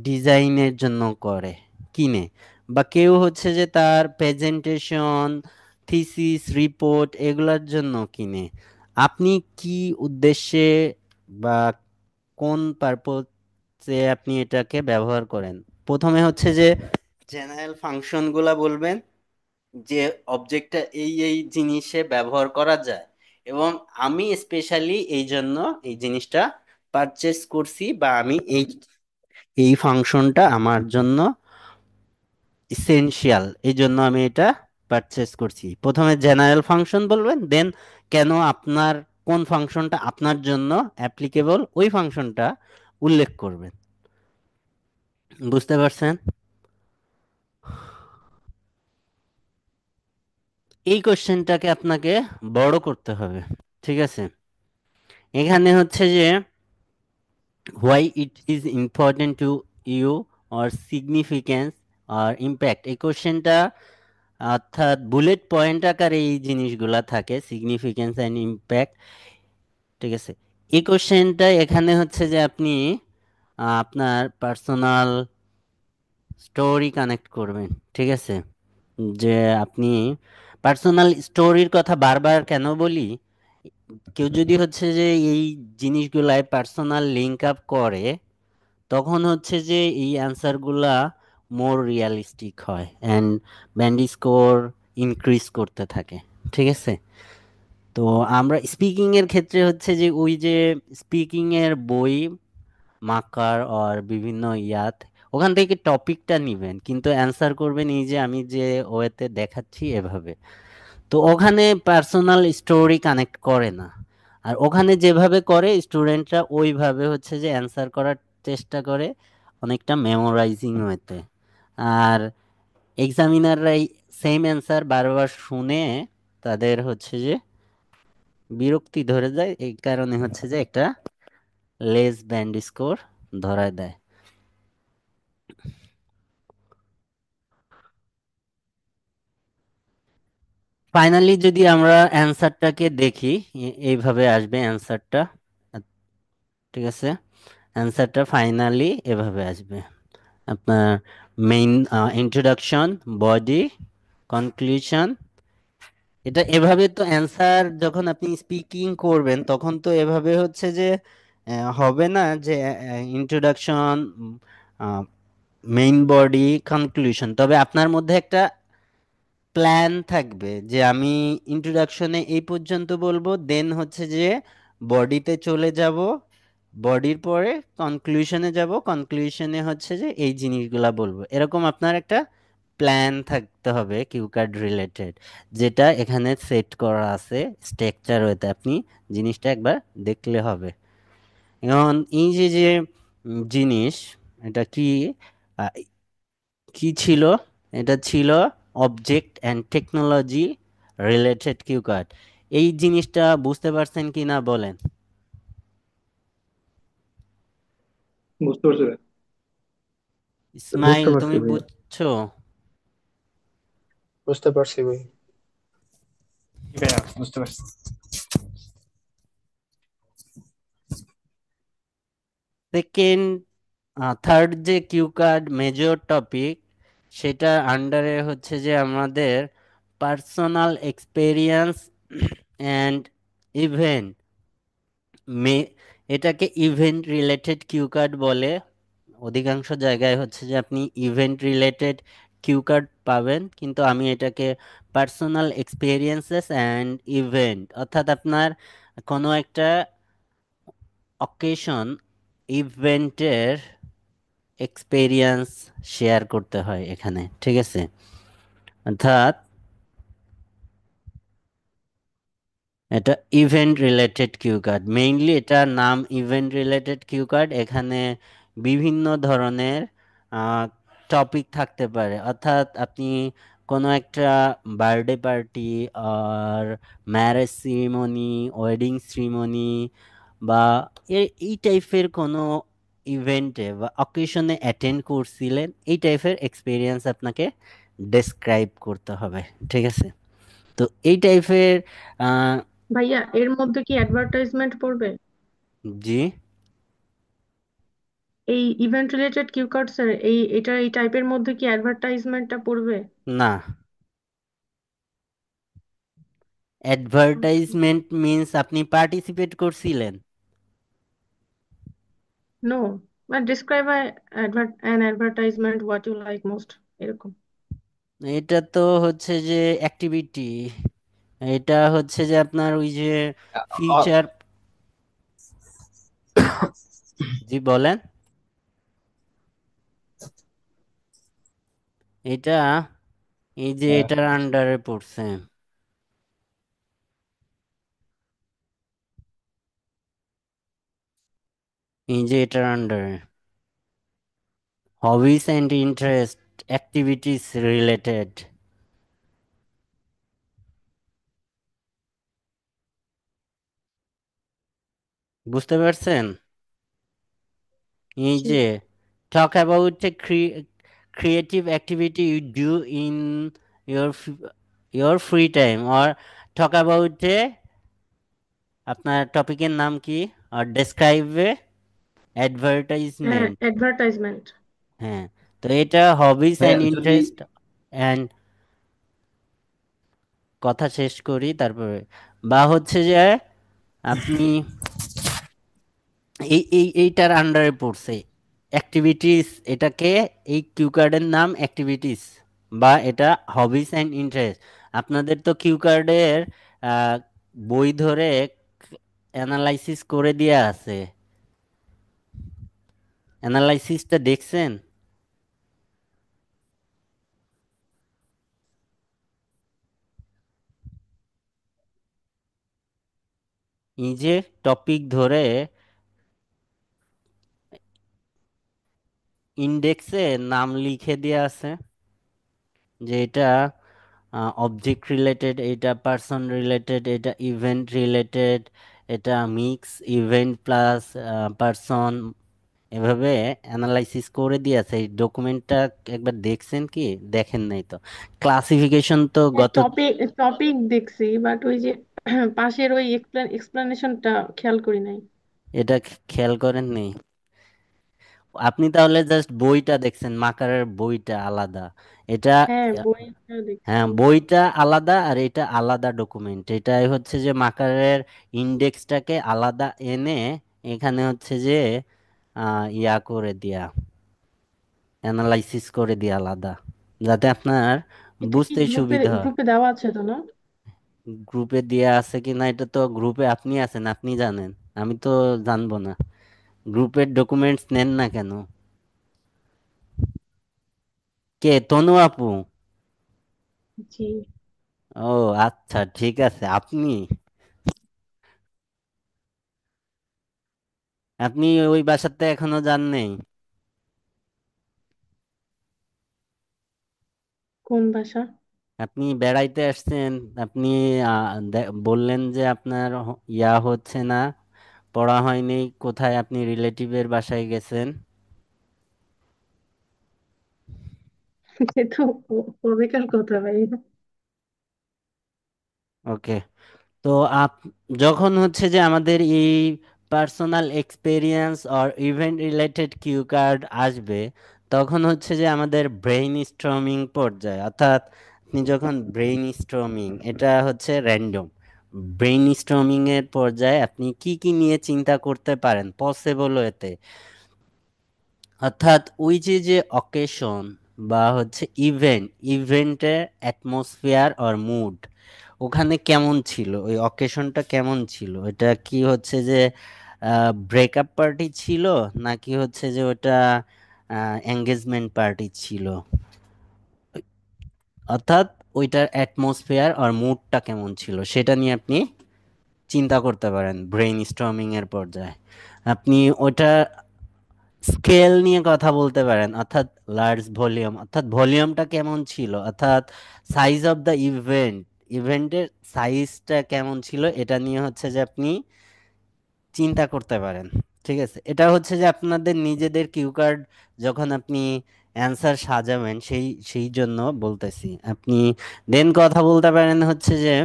ডিজাইনের জন্য করে কিনে, বা কেউ হচ্ছে যে তার প্রেজেন্টেশন, থিসিস, রিপোর্ট এগুলোর জন্য কিনে। আপনি কি উদ্দেশ্যে বা কোন পারপোজে আপনি এটাকে ব্যবহার করেন? প্রথমে হচ্ছে যে জেনারেল ফাংশনগুলা বলবেন, যে অবজেক্টটা এই এই জিনিসে ব্যবহার করা যায়, এবং আমি স্পেশালি এই জন্য এই জিনিসটা পারচেস করছি, বা আমি এই এই ফাংশনটা আমার জন্য ইসেনশিয়াল, এই জন্য আমি এটা পারচেস করছি। প্রথমে জেনারেল ফাংশন বলবেন, দেন কেন আপনার, কোন ফাংশনটা আপনার জন্য অ্যাপ্লিকেবল ওই ফাংশনটা উল্লেখ করবেন। বুঝতে পারছেন? এই কোশ্চেনটাকে আপনাকে বড় করতে হবে, ঠিক আছে। এখানে হচ্ছে যে why it is important to you, or significance or impact, এই কোশ্চেনটা অর্থাৎ বুলেট পয়েন্ট আকারে এই জিনিসগুলা থাকে, সিগনিফিকেন্স অ্যান্ড ইম্প্যাক্ট, ঠিক আছে। এই কোশ্চেনটা এখানে হচ্ছে যে আপনি আপনার পার্সোনাল স্টোরি কানেক্ট করবেন, ঠিক আছে। যে আপনি পার্সোনাল স্টোরির কথা বারবার কেন বলি, কেউ যদি হচ্ছে যে এই জিনিসগুলাই পার্সোনাল লিঙ্ক আপ করে, তখন হচ্ছে যে এই অ্যান্সারগুলা মোর রিয়ালিস্টিক হয় অ্যান্ড ব্যান্ড স্কোর ইনক্রিজ করতে থাকে, ঠিক আছে। তো আমরা স্পিকিং এর ক্ষেত্রে হচ্ছে যে ওই যে স্পিকিং এর বই, মার্কার আর বিভিন্ন ইয়াত, ওখান থেকে টপিকটা নিবেন, কিন্তু অ্যান্সার করবেন এই যে আমি যে ওয়েতে দেখাচ্ছি এভাবে। তো ওখানে পার্সোনাল স্টোরি কানেক্ট করে না। আর ওখানে যেভাবে করে স্টুডেন্টরা ওইভাবে হচ্ছে যে অ্যান্সার করার চেষ্টা করে, অনেকটা মেমোরাইজিং হইতে। আর এক্সামিনাররাই সেম অ্যান্সার বারবার শুনে তাদের হচ্ছে যে বিরক্তি ধরে যায়, এই কারণে হচ্ছে যে একটা লেস ব্যান্ড স্কোর ধরায় দেয়। ফাইনালি যদি আমরা অ্যান্সারটাকে দেখি, এইভাবে আসবে অ্যান্সারটা, ঠিক আছে। অ্যান্সারটা ফাইনালি এভাবে আসবে আপনার: মেইন, ইন্ট্রোডাকশন, বডি, কনক্লুশন। এটা এভাবে তো অ্যান্সার যখন আপনি স্পিকিং করবেন তখন তো এভাবে হচ্ছে যে হবে না যে ইন্ট্রোডাকশন, মেইন, বডি, কনক্লুশন। তবে আপনার মধ্যে একটা প্ল্যান থাকবে যে আমি ইন্ট্রোডাকশনে এই পর্যন্ত বলবো, দেন হচ্ছে যে বডিতে চলে যাব, বডির পরে কনক্লুশনে যাব, কনক্লুশনে হচ্ছে যে এই জিনিসগুলা বলবো। এরকম আপনার একটা প্ল্যান থাকতে হবে কিউ কার্ড রিলেটেড, যেটা এখানে সেট করা আছে স্ট্রাকচার হইতে, আপনি জিনিসটা একবার দেখলে হবে। এখন এই যে যে জিনিস, এটা কি, আহ, কি ছিল, এটা ছিল object and technology related cue card. এই জিনিসটা বুঝতে পারছেন কি না বলেন? বুঝতে পারছি ভাই। বুঝতে ইসমাইল, পারছি তুমি ভাই। বুঝছো? বুঝতে পারছি ভাই। ভাইয়া বুঝতে পারছি। সেকেন্ড, থার্ড যে কিউ কার্ড মেজর টপিক, সেটা আন্ডারে হচ্ছে যে আমাদের পার্সোনাল এক্সপেরিয়েন্স অ্যান্ড ইভেন্ট, মে এটাকে ইভেন্ট রিলেটেড কিউ কার্ড বলে। অধিকাংশ জায়গায় হচ্ছে যে আপনি ইভেন্ট রিলেটেড কিউ কার্ড পাবেন, কিন্তু আমি এটাকে পার্সোনাল এক্সপেরিয়েন্সেস অ্যান্ড ইভেন্ট, অর্থাৎ আপনার কোনো একটা অকেশন, ইভেন্টের এক্সপেরিয়েন্স শেয়ার করতে হয় এখানে, ঠিক আছে। অর্থাৎ এটা event related cue card, mainly এটার নাম ইভেন্ট রিলেটেড কিউ কার্ড। এখানে বিভিন্ন ধরনের টপিক থাকতে পারে, অর্থাৎ আপনি কোনো একটা বার্থডে পার্টি আর ম্যারেজ সিরিমনি, ওয়েডিং সিরিমনি বা এই টাইপের কোনো ইভেন্টে বা অকেশনে অ্যাটেন্ড করছিলেন, এই টাইপের এক্সপিরিয়েন্স আপনাকে ডেসক্রাইব করতে হবে। ঠিক আছে? তো এই টাইপের ভাইয়া এর মধ্যে কি অ্যাডভার্টাইজমেন্ট পড়বে? জি এই ইভেন্ট রিলেটেড কিউ কার্ডস এর এই টাইপের মধ্যে কি অ্যাডভার্টাইজমেন্টটা পড়বে? না, অ্যাডভার্টাইজমেন্ট মিন্স আপনি পার্টিসিপেট করছিলেন। নো, মানে describe an advertisement what you like most, এরকম। এটা তো হচ্ছে যে অ্যাক্টিভিটি, এটা হচ্ছে যে আপনার ওই যে ফিউচার। জি বলেন। এটা এই যে এটার আন্ডারে পড়ছে, এই যে এটার আন্ডারে হবিস অ্যান্ড ইন্টারেস্ট অ্যাক্টিভিটিস রিলেটেড। বুঝতে পারছেন? এই জি। যে talk about a creative activity you do in your your free time, or talk about a আপনার টপিকের নাম কি, আর ডেসক্রাইব এ হ্যাঁ, অ্যাডভার্টাইজমেন্ট। অ্যাডভার্টাইজমেন্ট। হ্যাঁ, তো এটা হবিস ভাইয়া অ্যান্ড যদি ইন্টারেস্ট অ্যান্ড, কথা শেষ করি তারপরে। বা হচ্ছে যে আপনি এইটার আন্ডারে পড়ছে অ্যাক্টিভিটিস, এটাকে এই কিউ কার্ডের নাম অ্যাক্টিভিটিস, বা এটা হবিস অ্যান্ড ইন্টারেস্ট। আপনাদের তো কিউ কার্ডের বই ধরে অ্যানালাইসিস করে দেয়া আছে, অ্যানালাইসিসটা দেখছেন? এই যে টপিক ধরে ইন্ডেক্সে নাম লিখে দেয়া আছে, যে এটা অবজেক্ট রিলেটেড, এটা পার্সন রিলেটেড, এটা ইভেন্ট রিলেটেড, এটা মিক্স ইভেন্ট প্লাস পার্সন, এভাবে অ্যানালাইসিস করে দিয়েছে। এই ডকুমেন্টটা একবার দেখছেন কি? দেখেন নাই তো? ক্লাসিফিকেশন তো হ্যাঁ, গত, টপিক টপিক দেখছি, বাট ওই যে পাশের ওই এক্সপ্লেনেশনটা খেয়াল করি নাই। এটা খেয়াল করেন নি? আপনি তাহলে জাস্ট বইটা দেখছেন, মাকারের বইটা আলাদা। এটা হ্যাঁ, বইটা হ্যাঁ, দেখছি। বইটা আলাদা আর এটা আলাদা ডকুমেন্ট। এটাই হচ্ছে যে মাকারের ইন্ডেক্সটাকে আলাদা এনে এখানে হচ্ছে যে ইয়া করে দিয়া, অ্যানালাইসিস করে দিয়া আলাদা, যাতে আপনার এটা কি বুঝতে গ্রুপে সুবিধা হয়। গ্রুপে দেওয়া আছে তো, না? গ্রুপে দেয়া আছে কিনা এটা তো গ্রুপে আপনি আছেন, আপনি জানেন, আমি তো জানবো না। গ্রুপের ডকুমেন্টস নেন না কেন? কে, তনু আপু? জি। ও আচ্ছা, ঠিক আছে। আপনি আপনি ওই বাসাতে এখনো যান নাই? কোন ভাষা? আপনি বেড়াইতে আসছেন, আপনি বললেন যে আপনার ইয়া হচ্ছে না, পড়া হয়নি, কোথায় আপনি রিলেটিভের বাসায় গেছেন? সে তো ওবেকার কথা ভাই। ওকে। তো আপ যখন হচ্ছে যে আমাদের এই personal experience or event related cue card আসবে, তখন হচ্ছে যে আমাদের ব্রেইন স্টর্মিং পর্যায়ে, অর্থাৎ আপনি যখন ব্রেইন স্টর্মিং, এটা হচ্ছে র্যান্ডম ব্রেইন স্টর্মিং এর পর্যায়ে আপনি কি কি নিয়ে চিন্তা করতে পারেন পসিবল ওয়েতে, অর্থাৎ ওই যে যে অকেশন বা হচ্ছে ইভেন্টের অ্যাটমসফিয়ার অর মুড ওখানে কেমন ছিল, ওই অকেশনটা কেমন ছিল, এটা কি হচ্ছে যে ব্রেকআপ পার্টি ছিল, নাকি হচ্ছে যে ওটা এঙ্গেজমেন্ট পার্টি ছিল, অর্থাৎ ওইটার অ্যাটমসফিয়ার আর মুডটা কেমন ছিল সেটা নিয়ে আপনি চিন্তা করতে পারেন ব্রেইন স্টর্মিং এর পর্যায়ে। আপনি ওটা স্কেল নিয়ে কথা বলতে পারেন, অর্থাৎ লার্জ ভলিউম, অর্থাৎ ভলিউমটা কেমন ছিল, অর্থাৎ সাইজ অফ দ্য ইভেন্ট, ইভেন্টের সাইজটা কেমন ছিল, এটা নিয়ে হচ্ছে যে আপনি চিন্তা করতে পারেন। ঠিক আছে, এটা হচ্ছে যে আপনাদের নিজেদের কিউ কার্ড যখন আপনি অ্যান্সার সাজাবেন সেই সেই জন্য বলতেছি। আপনি দেন কথা বলতে পারেন হচ্ছে যে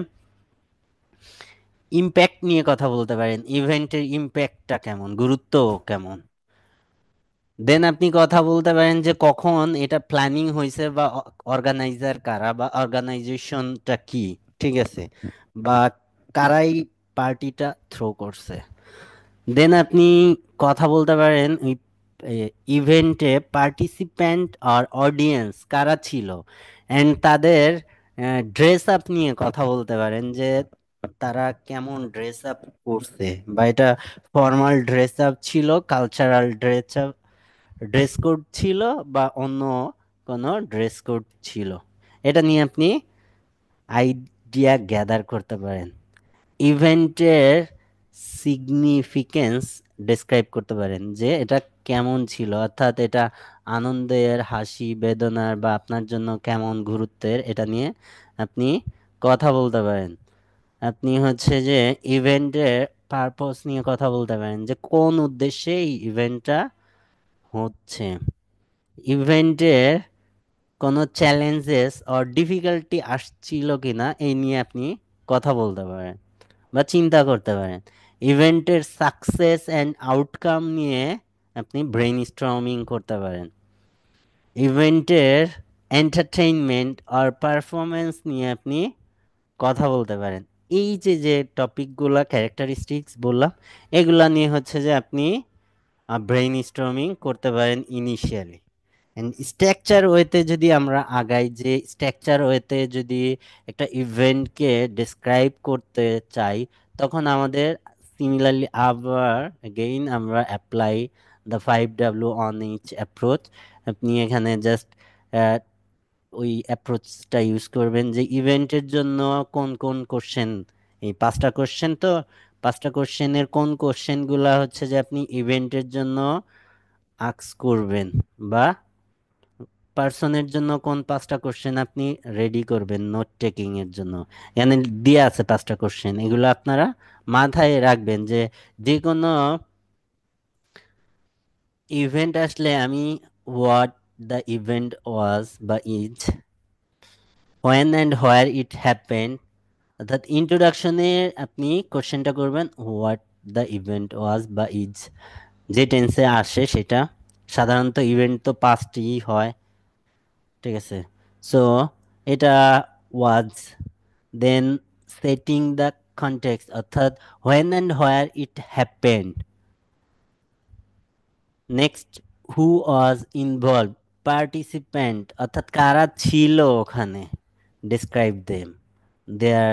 ইম্প্যাক্ট নিয়ে কথা বলতে পারেন, ইভেন্টের ইম্প্যাক্টটা কেমন, গুরুত্ব কেমন। দেন আপনি কথা বলতে পারেন যে কখন এটা প্ল্যানিং হয়েছে, বা অর্গানাইজার কারা, বা অর্গানাইজেশনটা কি। ঠিক আছে, বা কারাই পার্টিটা থ্রো করছে। দেন আপনি কথা বলতে পারেন ইভেন্টে পার্টিসিপ্যান্ট আর অডিয়েন্স কারা ছিল, অ্যান্ড তাদের ড্রেস আপ নিয়ে কথা বলতে পারেন যে তারা কেমন ড্রেস আপ করছে, বা এটা ফর্মাল ড্রেস আপ ছিল, কালচারাল ড্রেস কোড ছিল, বা অন্য কোনো ড্রেস কোড ছিল। এটা নিয়ে আপনি আইডিয়া গ্যাদার করতে পারেন। ইভেন্টের সিগনিফিকেন্স ডেসক্রাইব করতে পারেন যে এটা কেমন ছিল, অর্থাৎ এটা আনন্দের, হাসি, বেদনার, বা আপনার জন্য কেমন গুরুত্বের, এটা নিয়ে আপনি কথা বলতে পারেন। আপনি হচ্ছে যে ইভেন্টের পারপস নিয়ে কথা বলতে পারেন যে কোন উদ্দেশ্যে এই ইভেন্টটা হচ্ছে, ইভেন্টের কোনো চ্যালেঞ্জেস অর ডিফিকাল্টি আসছিল কিনা এই নিয়ে আপনি কথা বলতে পারেন বা চিন্তা করতে পারেন। ইভেন্টের সাকসেস অ্যান্ড আউটকাম নিয়ে আপনি ব্রেইন স্টর্মিং করতে পারেন। ইভেন্টের এন্টারটেইনমেন্ট আর পারফরমেন্স নিয়ে আপনি কথা বলতে পারেন। এই যে যে টপিকগুলা ক্যারেক্টারিস্টিক্স বললাম, এগুলা নিয়ে হচ্ছে যে আপনি ব্রেইন স্টর্মিং করতে পারেন ইনিশিয়ালি। এন্ড স্ট্রাকচার ওয়েতে যদি আমরা আগাই, যে স্ট্রাকচার ওয়েতে যদি একটা ইভেন্টকে ডেসক্রাইব করতে চাই, তখন আমাদের সিমিলারলি আবার এগেইন আমরা apply the 5W on each approach. আপনি এখানে জাস্ট ওই অ্যাপ্রোচটা ইউজ করবেন যে ইভেন্টের জন্য কোন কোন কোশ্চেন, এই 5টা কোশ্চেন, তো 5টা কোশ্চেনের কোন কোশ্চেনগুলা হচ্ছে যে আপনি ইভেন্টের জন্য আস্ক করবেন, বা পার্সনের জন্য কোন 5টা কোশ্চেন আপনি রেডি করবেন নোট টেকিং এর জন্য। এখানে দিয়ে আছে 5টা কোশ্চেন, এগুলো আপনারা মাথায় রাখবেন যে যে কোনো ইভেন্ট আসলে আমি হোয়াট দ্য ইভেন্ট ওয়াজ বা is, when and where it happened, অর্থাৎ ইন্ট্রোডাকশনে আপনি কোশ্চেনটা করবেন হোয়াট দ্য ইভেন্ট ওয়াজ বা ইজ, যে টেন্সে আসে সেটা। সাধারণত ইভেন্ট তো পাস্টই হয়। ঠিক আছে, সো এটা was. Then setting the context, অর্থাৎ when and where it happened. Next, who was involve, participant, অর্থাৎ কারা ছিল ওখানে, describe them, their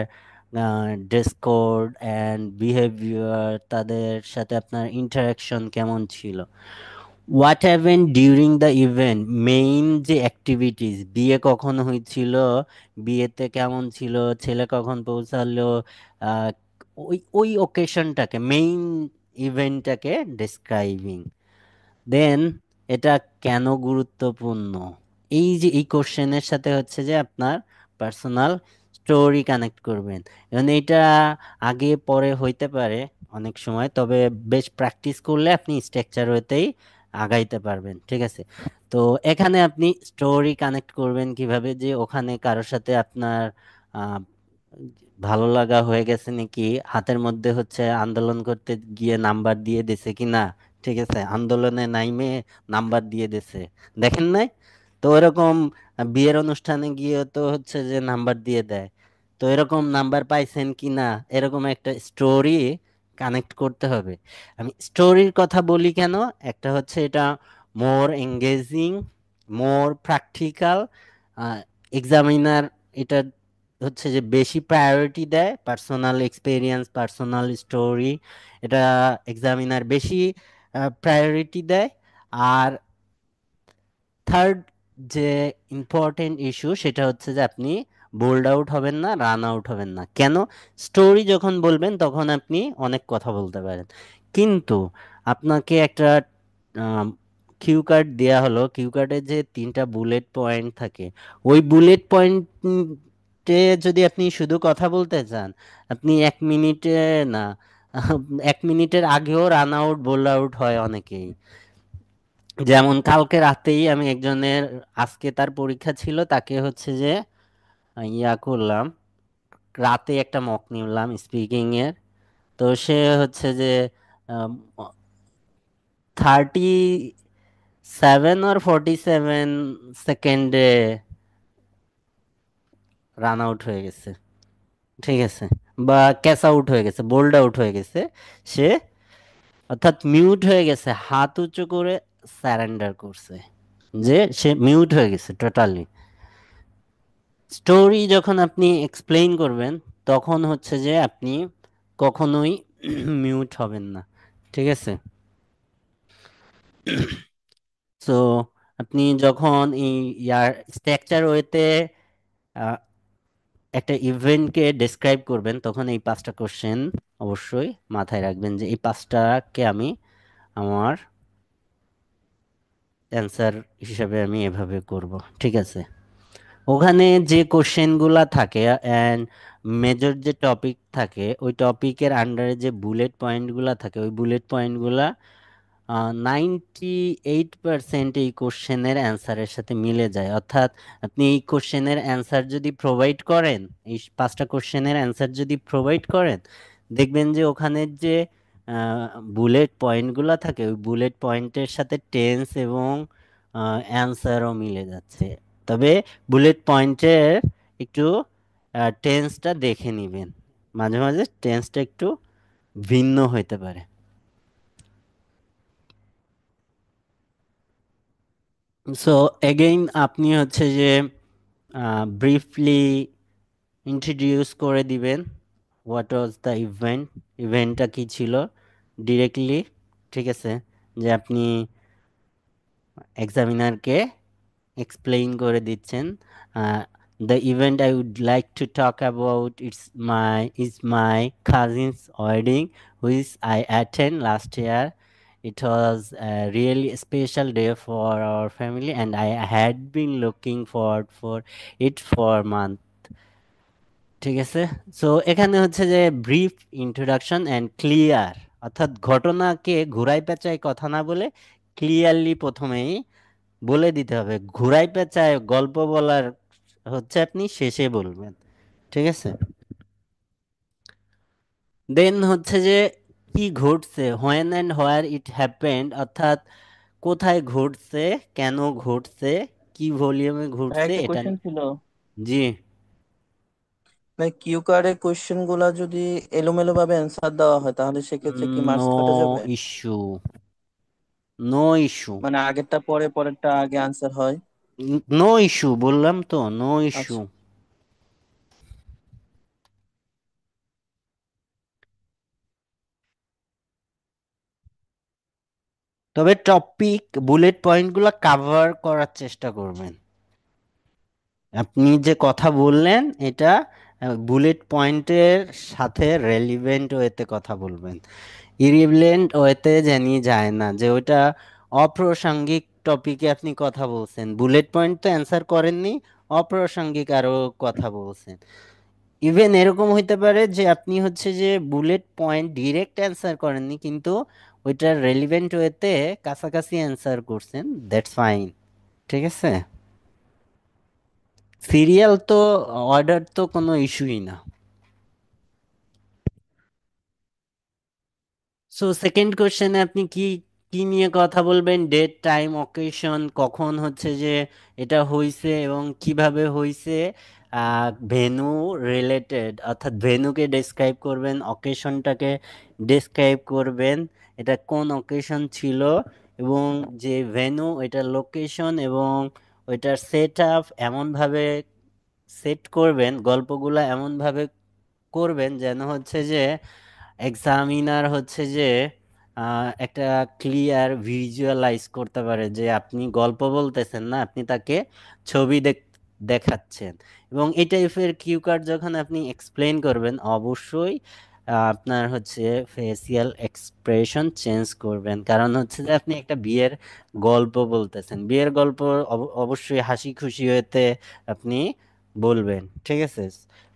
dress code and behaviour, তাদের সাথে আপনার ইন্টারাকশন কেমন ছিল। What happen during the event, main যে অ্যাক্টিভিটিস, বিয়ে কখন হয়েছিল, বিয়েতে কেমন ছিল, ছেলে কখন পৌঁছালো, আহ, ওই ওই ওকেশনটাকে, মেইন ইভেন্টটাকে ডিসক্রাইবিং। দেন এটা কেন গুরুত্বপূর্ণ, এই যে এই কোশ্চেনের সাথে হচ্ছে যে আপনার পার্সোনাল স্টোরি কানেক্ট করবেন। এবং এটা আগে পরে হইতে পারে অনেক সময়, তবে বেশ প্র্যাকটিস করলে আপনি স্ট্রাকচার হতেই আগাইতে পারবেন। ঠিক আছে, তো এখানে আপনি স্টোরি কানেক্ট করবেন কিভাবে, যে ওখানে কারোর সাথে আপনার আহ, ভালো লাগা হয়ে গেছে নাকি, হাতের মধ্যে হচ্ছে আন্দোলন করতে গিয়ে নাম্বার দিয়ে দিছে কি না। ঠিক আছে, আন্দোলনে নাইমে নাম্বার দিয়ে দিছে, দেখেন নাই? তো এরকম বিয়ের অনুষ্ঠানে গিয়ে তো হচ্ছে যে নাম্বার দিয়ে দেয়, তো এরকম নাম্বার পাইছেন কি না, এরকম একটা স্টোরি কানেক্ট করতে হবে। আমি স্টোরির কথা বলি কেন, একটা হচ্ছে এটা মোর এঙ্গেজিং, মোর প্র্যাকটিক্যাল, এক্সামিনার এটা হচ্ছে যে বেশি প্রায়োরিটি দেয়, পার্সোনাল এক্সপেরিয়েন্স, পার্সোনাল স্টোরি, এটা এক্সামিনার বেশি প্রায়োরিটি দেয়। আর থার্ড যে ইম্পর্টেন্ট ইস্যু, সেটা হচ্ছে যে আপনি বোল্ড আউট হবেন না, রান আউট হবেন না। কেন? স্টোরি যখন বলবেন তখন আপনি অনেক কথা বলতে পারেন, কিন্তু আপনাকে একটা কিউ কার্ড দেয়া হলো, কিউ কার্ডে যে 3টা বুলেট পয়েন্ট থাকে, ওই বুলেট পয়েন্টে যদি আপনি শুধু কথা বলতে চান, আপনি 1 মিনিটে না, 1 মিনিটের আগেও রান আউট বোল্ড আউট হয় অনেকেই। যেমন কালকে রাতেই আমি একজনের, আজকে তার পরীক্ষা ছিল, তাকে হচ্ছে যে ইয়া করলাম, রাতে একটা মক নিলাম স্পিকিং এর। তো সে হচ্ছে যে 37 or 47 সেকেন্ডে রান আউট হয়ে গেছে, ঠিক আছে, বা ক্যাচ আউট হয়ে গেছে, বোল্ড আউট হয়ে গেছে সে, অর্থাৎ মিউট হয়ে গেছে, হাত উঁচু করে স্যারেন্ডার করছে, যে সে মিউট হয়ে গেছে টোটালি। স্টোরি যখন আপনি এক্সপ্লেইন করবেন তখন হচ্ছে যে আপনি কখনোই মিউট হবেন না, ঠিক আছে। সো আপনি যখন এই ইয়ার স্ট্রাকচার ওয়েতে একটা ইভেন্টকে ডেসক্রাইব করবেন তখন এই 5টা কোশ্চেন অবশ্যই মাথায় রাখবেন, যে এই 5টাকে আমি আমার অ্যান্সার হিসাবে আমি এভাবে করব, ঠিক আছে। ওখানে যে কোশ্চেনগুলা থাকে অ্যান্ড মেজর যে টপিক থাকে, ওই টপিকের আন্ডারে যে বুলেট পয়েন্টগুলা থাকে, ওই বুলেট পয়েন্টগুলা 98% এই কোশ্চেনের অ্যান্সারের সাথে মিলে যায়। অর্থাৎ আপনি এই কোশ্চেনের অ্যান্সার যদি প্রোভাইড করেন, এই 5টা কোশ্চেনের অ্যান্সার যদি প্রোভাইড করেন, দেখবেন যে ওখানের যে বুলেট পয়েন্টগুলো থাকে, ওই বুলেট পয়েন্টের সাথে টেন্স এবং অ্যান্সারও মিলে যাচ্ছে। তবে বুলেট পয়েন্টের একটু টেন্সটা দেখে নিবেন, মাঝে মাঝে টেন্সটা একটু ভিন্ন হইতে পারে। সো এগেইন আপনি হচ্ছে যে ব্রিফলি ইন্ট্রোডিউস করে দিবেন হোয়াট ওয়াজ দ্য ইভেন্ট, ইভেন্টটা কি ছিল ডিরেক্টলি, ঠিক আছে, যে আপনি এক্সামিনারকে এক্সপ্লেইন করে দিচ্ছেন। The event I would like to talk about is my cousin's wedding which I attend last year. It was a really special day for our family and I had been looking forward for it for months. ঠিক আছে। So এখানে হচ্ছে যে brief introduction and clear, অর্থাৎ ঘটনাকে ঘুরাই পেঁচায় কথা না বলে ক্লিয়ারলি প্রথমেই বলে দিতে হবে। ঘুরাই পেঁচায় গল্প বলার হচ্ছে আপনি শেষে বলবেন, ঠিক আছে। দেন হচ্ছে যে কি ঘটছে, when and where it happened, অর্থাৎ কোথায় ঘটছে, কেন ঘটছে, কি ভলিউমে ভাই ঘটছে একটা এটা। কোশ্চেন ছিল, জি। ভাই কিউ কার্ডের কোশ্চেন গুলা যদি এলোমেলো ভাবে অ্যান্সার দেওয়া হয় তাহলে সেক্ষেত্রে কি মার্কস নো কাটা যাবে? ইস্যু, নো ইস্যু, মানে আগেরটা পরে পরেরটা আগে আনসার হয়? নো ইস্যু বললাম তো, নো ইস্যু। আচ্ছা। তবে টপিক বুলেট পয়েন্টগুলো কাভার করার চেষ্টা করবেন। আপনি যে কথা বললেন এটা বুলেট পয়েন্টের সাথে রেলিভেন্ট ওয়েতে কথা বলবেন, ইরিলেভেন্ট ওয়েতে জানিয়ে যায় না যে ওইটা অপ্রাসঙ্গিক টপিকে আপনি কথা বলছেন, বুলেট পয়েন্ট তো অ্যান্সার করেননি, অপ্রাসঙ্গিক আরো কথা বলছেন। ইভেন এরকম হইতে পারে যে আপনি হচ্ছে যে বুলেট পয়েন্ট ডিরেক্ট অ্যান্সার করেননি, কিন্তু ওইটার রেলিভেন্ট ওয়েতে কাছাকাছি অ্যান্সার করছেন, দ্যাটস ফাইন, ঠিক আছে। সিরিয়াল তো, অর্ডার তো কোনো ইস্যুই না। সো সেকেন্ড কোশ্চেনে আপনি কি কি নিয়ে কথা বলবেন, ডেট, টাইম, অকেশন, কখন হচ্ছে যে এটা হইছে এবং কিভাবে হইছে, ভেনু রিলেটেড, অর্থাৎ ভেনুকে ডেসক্রাইব করবেন, অকেশনটাকে ডেসক্রাইব করবেন, এটা কোন অকেশন ছিল, এবং যে ভেনু ওইটার লোকেশন এবং ওইটার সেট আপ এমনভাবে সেট করবেন, গল্পগুলা এমনভাবে করবেন যেন হচ্ছে যে এক্সামিনার হচ্ছে যে একটা ক্লিয়ার ভিজুয়ালাইজ করতে পারে যে আপনি গল্প বলতেছেন না, আপনি তাকে ছবি দেখাচ্ছেন। এবং এই টাইপের কিউ কার্ড যখন আপনি এক্সপ্লেন করবেন, অবশ্যই আপনার হচ্ছে ফেসিয়াল এক্সপ্রেশন চেঞ্জ করবেন, কারণ হচ্ছে যে আপনি একটা বিয়ের গল্প বলতেছেন, বিয়ের গল্প অবশ্যই হাসি খুশি হতে আপনি বলবেন, ঠিক আছে?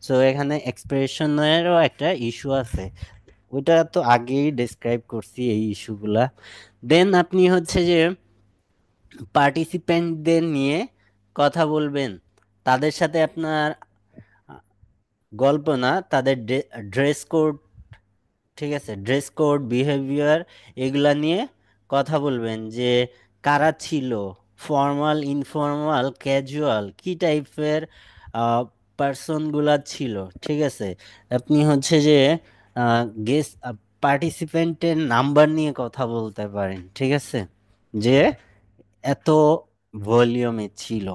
সো এখানে এক্সপ্রেশনেরও একটা ইস্যু আছে, ওইটা তো আগেই ডেসক্রাইব করছি এই ইস্যুগুলা। দেন আপনি হচ্ছে যে পার্টিসিপেন্টদের নিয়ে কথা বলবেন, তাদের সাথে আপনার গল্প না, তাদের ড্রেস কোড, ঠিক আছে, ড্রেস কোড, বিহেভিয়ার, এগুলা নিয়ে কথা বলবেন, যে কারা ছিল, ফর্মাল, ইনফর্মাল, ক্যাজুয়াল, কি টাইপের পার্সনগুলা ছিল, ঠিক আছে? আপনি হচ্ছে যে গেস্ট পার্টিসিপেন্টের নাম্বার নিয়ে কথা বলতে পারেন, ঠিক আছে, যে এত ভলিউমে ছিল।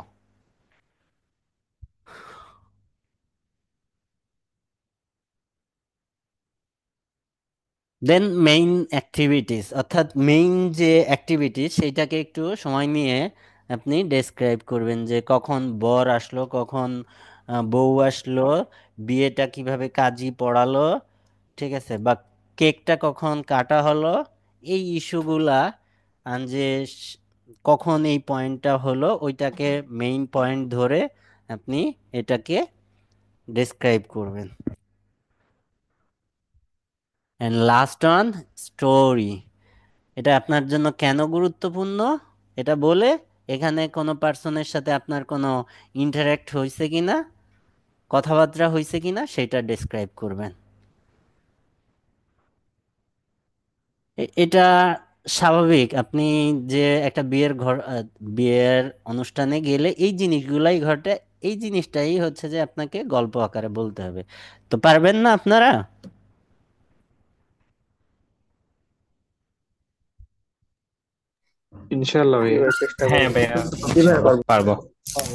দেন মেইন অ্যাক্টিভিটিস, অর্থাৎ মেইন যে অ্যাক্টিভিটিস সেইটাকে একটু সময় নিয়ে আপনি ডেসক্রাইব করবেন, যে কখন বর আসলো, কখন বউ আসলো, বিয়েটা কিভাবে কাজী পড়ালো, ঠিক আছে, বা কেকটা কখন কাটা হলো, এই ইস্যুগুলা, যে কখন এই পয়েন্টটা হলো, ওইটাকে মেইন পয়েন্ট ধরে আপনি এটাকে ডেসক্রাইব করবেন। অ্যান্ড লাস্ট ওয়ান, স্টোরি, এটা আপনার জন্য কেন গুরুত্বপূর্ণ এটা বলে, এখানে কোনো পার্সনের সাথে আপনার কোনো ইন্টারাক্ট হয়েছে কিনা, কথাবার্তা হয়েছে কিনা, সেটা ডেসক্রাইব করবেন। এটা স্বাভাবিক, আপনি যে একটা বিয়ের ঘর, বিয়ের অনুষ্ঠানে গেলে এই জিনিসগুলাই ঘটে, এই জিনিসটাই হচ্ছে যে আপনাকে গল্প আকারে বলতে হবে। তো পারবেন না আপনারা? ইনশাআল্লাহ ভাইয়া। চেষ্টা হ্যাঁ করবো। ভাইয়া, জি ভাইয়া, ইনশাআল্লাহ পারবো। পারবো।